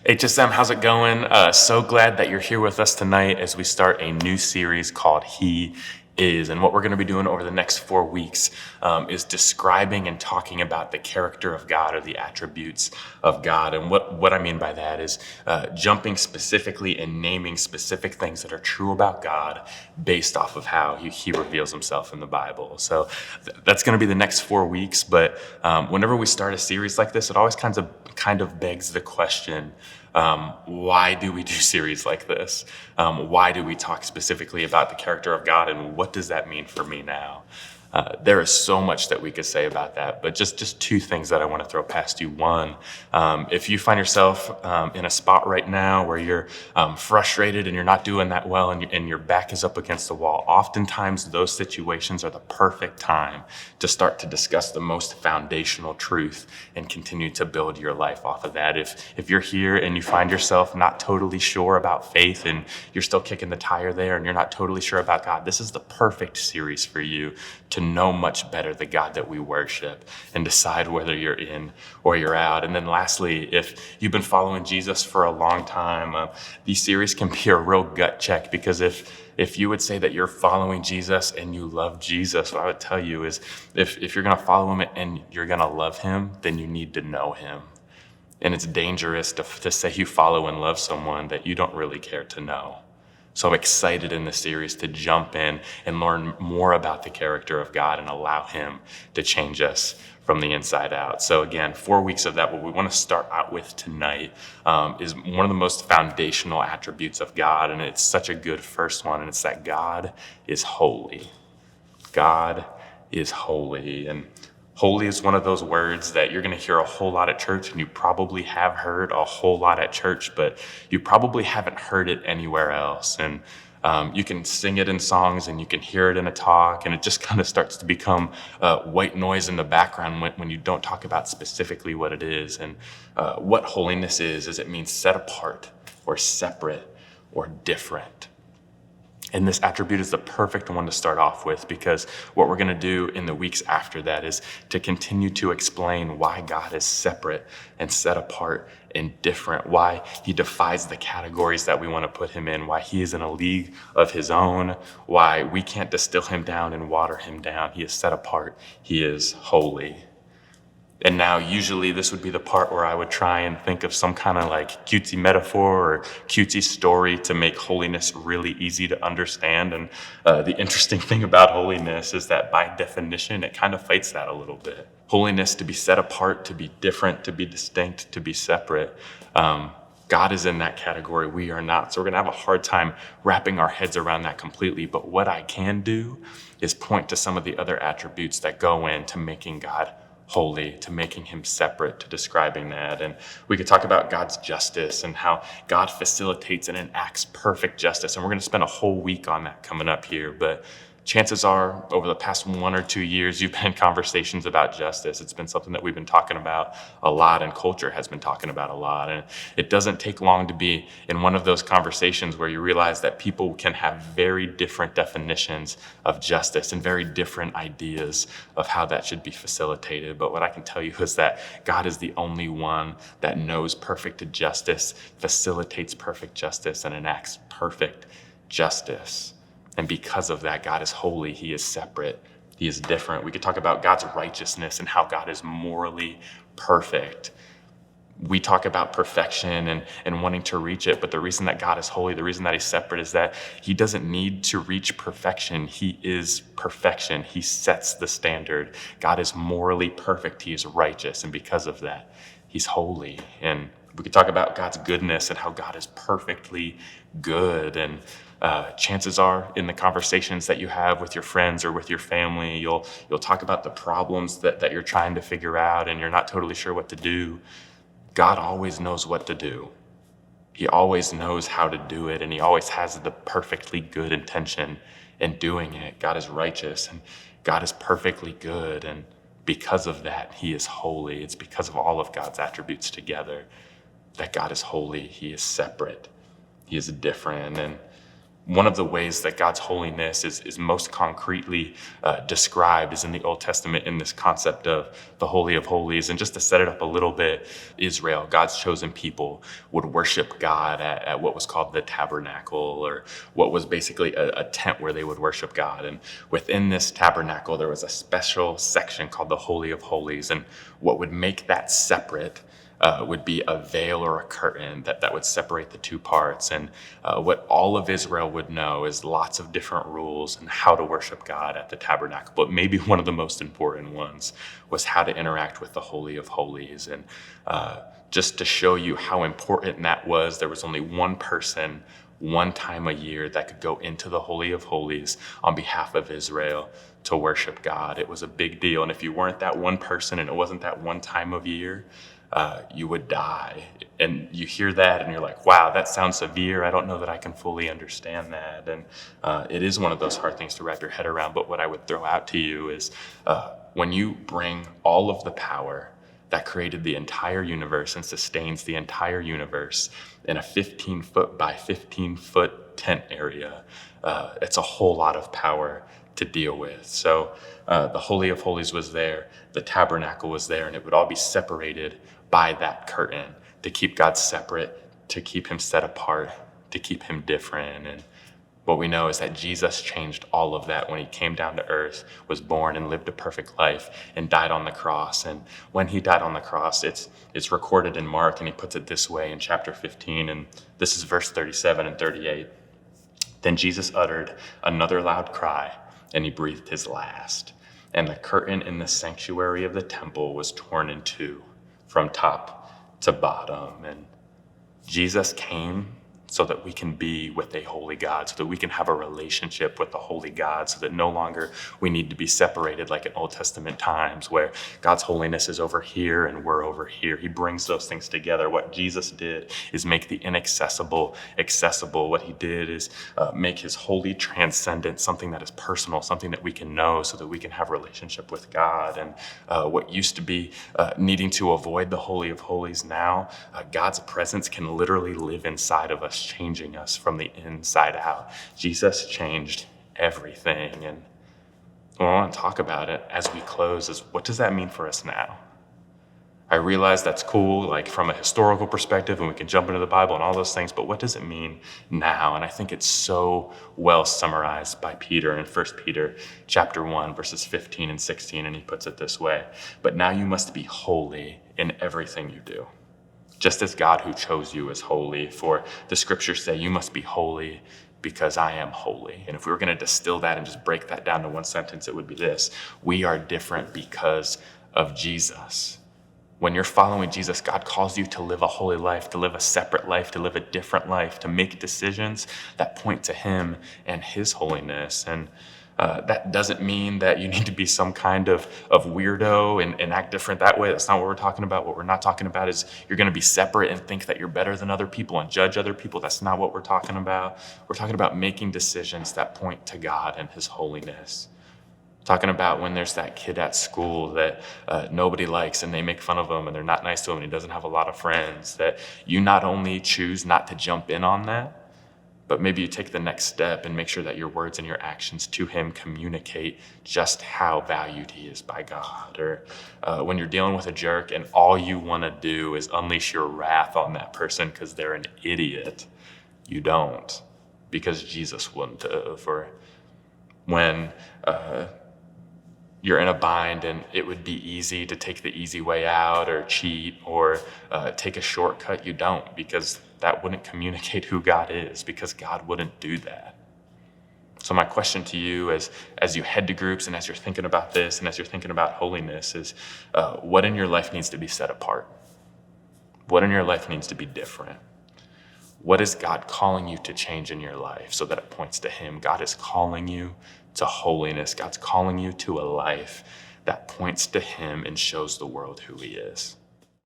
HSM, how's it going? So glad that you're here with us tonight as we start a new series called He Is. And what we're going to be doing over the next 4 weeks is describing and talking about the character of God or the attributes of God. And what I mean by that is jumping specifically and naming specific things that are true about God based off of how he reveals himself in the Bible. So that's going to be the next 4 weeks. But whenever we start a series like this, it always kind of begs the question, why do we do series like this? Why do we talk specifically about the character of God, and what does that mean for me now? There is so much that we could say about that, but just two things that I want to throw past you. One, if you find yourself in a spot right now where you're frustrated and you're not doing that well and your back is up against the wall, oftentimes those situations are the perfect time to start to discuss the most foundational truth and continue to build your life off of that. If you're here and you find yourself not totally sure about faith and you're still kicking the tire there and you're not totally sure about God, this is the perfect series for you to know much better the God that we worship and decide whether you're in or you're out. And then lastly, if you've been following Jesus for a long time, these series can be a real gut check, because if you would say that you're following Jesus and you love Jesus, what I would tell you is if you're going to follow him and you're going to love him, then you need to know him. And it's dangerous to say you follow and love someone that you don't really care to know. So I'm excited in this series to jump in and learn more about the character of God and allow him to change us from the inside out. So again, 4 weeks of that. What we want to start out with tonight is one of the most foundational attributes of God, and it's such a good first one, and it's that God is holy. God is holy. And holy is one of those words that you're going to hear a whole lot at church, and you probably have heard a whole lot at church, but you probably haven't heard it anywhere else. And you can sing it in songs and you can hear it in a talk, and it just kind of starts to become white noise in the background when you don't talk about specifically what it is. And what holiness is it means set apart or separate or different. And this attribute is the perfect one to start off with, because what we're going to do in the weeks after that is to continue to explain why God is separate and set apart and different, why he defies the categories that we want to put him in, why he is in a league of his own, why we can't distill him down and water him down. He is set apart. He is holy. And now usually this would be the part where I would try and think of some kind of like cutesy metaphor or cutesy story to make holiness really easy to understand. And the interesting thing about holiness is that by definition, it kind of fights that a little bit. Holiness, to be set apart, to be different, to be distinct, to be separate. God is in that category. We are not. So we're going to have a hard time wrapping our heads around that completely. But what I can do is point to some of the other attributes that go into making God holy, to making him separate, to describing that. And we could talk about God's justice and how God facilitates and enacts perfect justice. And we're going to spend a whole week on that coming up here. But chances are, over the past 1 or 2 years, you've been in conversations about justice. It's been something that we've been talking about a lot, and culture has been talking about a lot. And it doesn't take long to be in one of those conversations where you realize that people can have very different definitions of justice and very different ideas of how that should be facilitated. But what I can tell you is that God is the only one that knows perfect justice, facilitates perfect justice, and enacts perfect justice. And because of that, God is holy. He is separate. He is different. We could talk about God's righteousness and how God is morally perfect. We talk about perfection and wanting to reach it, but the reason that God is holy, the reason that he's separate, is that he doesn't need to reach perfection. He is perfection. He sets the standard. God is morally perfect. He is righteous, and because of that, he's holy. And we could talk about God's goodness and how God is perfectly good. And chances are, in the conversations that you have with your friends or with your family, you'll talk about the problems that you're trying to figure out and you're not totally sure what to do. God always knows what to do. He always knows how to do it, and he always has the perfectly good intention in doing it. God is righteous, and God is perfectly good, and because of that, he is holy. It's because of all of God's attributes together that God is holy. He is separate. He is different. And One of the ways that God's holiness is most concretely described is in the Old Testament in this concept of the Holy of Holies. And just to set it up a little bit, Israel, God's chosen people, would worship God at what was called the tabernacle, or what was basically a tent where they would worship God. And within this tabernacle, there was a special section called the Holy of Holies. And what would make that separate would be a veil or a curtain that would separate the two parts. And what all of Israel would know is lots of different rules and how to worship God at the tabernacle. But maybe one of the most important ones was how to interact with the Holy of Holies. And just to show you how important that was, there was only one person, one time a year, that could go into the Holy of Holies on behalf of Israel to worship God. It was a big deal. And if you weren't that one person and it wasn't that one time of year, you would die. And you hear that and you're like, wow, that sounds severe. I don't know that I can fully understand that. And it is one of those hard things to wrap your head around. But what I would throw out to you is when you bring all of the power that created the entire universe and sustains the entire universe in a 15-foot by 15-foot tent area, it's a whole lot of power to deal with. So the Holy of Holies was there, the tabernacle was there, and it would all be separated by that curtain to keep God separate, to keep him set apart, to keep him different. And what we know is that Jesus changed all of that when he came down to earth, was born and lived a perfect life, and died on the cross. And when he died on the cross, it's recorded in Mark, and he puts it this way in chapter 15, and this is verse 37 and 38. Then Jesus uttered another loud cry, and he breathed his last. And the curtain in the sanctuary of the temple was torn in two from top to bottom. And Jesus came so that we can be with a holy God, so that we can have a relationship with the holy God, so that no longer we need to be separated like in Old Testament times where God's holiness is over here and we're over here. He brings those things together. What Jesus did is make the inaccessible accessible. What he did is make his holy transcendent something that is personal, something that we can know so that we can have a relationship with God. And what used to be needing to avoid the Holy of Holies, now God's presence can literally live inside of us, changing us from the inside out. Jesus changed everything. And what I want to talk about it as we close is, what does that mean for us now? I realize that's cool, like from a historical perspective, and we can jump into the Bible and all those things, but what does it mean now? And I think it's so well summarized by Peter in 1 Peter chapter 1, verses 15 and 16, and he puts it this way: but now you must be holy in everything you do, just as God who chose you is holy. For the scriptures say, you must be holy because I am holy. And if we were going to distill that and just break that down to one sentence, it would be this: we are different because of Jesus. When you're following Jesus, God calls you to live a holy life, to live a separate life, to live a different life, to make decisions that point to him and his holiness. And that doesn't mean that you need to be some kind of weirdo and act different that way. That's not what we're talking about. What we're not talking about is you're going to be separate and think that you're better than other people and judge other people. That's not what we're talking about. We're talking about making decisions that point to God and his holiness. Talking about when there's that kid at school that nobody likes and they make fun of him and they're not nice to him and he doesn't have a lot of friends, that you not only choose not to jump in on that, but maybe you take the next step and make sure that your words and your actions to him communicate just how valued he is by God. Or when you're dealing with a jerk and all you want to do is unleash your wrath on that person because they're an idiot, you don't, because Jesus wouldn't have. Or when you're in a bind and it would be easy to take the easy way out or cheat or take a shortcut, you don't, because that wouldn't communicate who God is, because God wouldn't do that. So my question to you as you head to groups and as you're thinking about this and as you're thinking about holiness is, what in your life needs to be set apart? What in your life needs to be different? What is God calling you to change in your life so that it points to him? God is calling you to holiness. God's calling you to a life that points to him and shows the world who he is.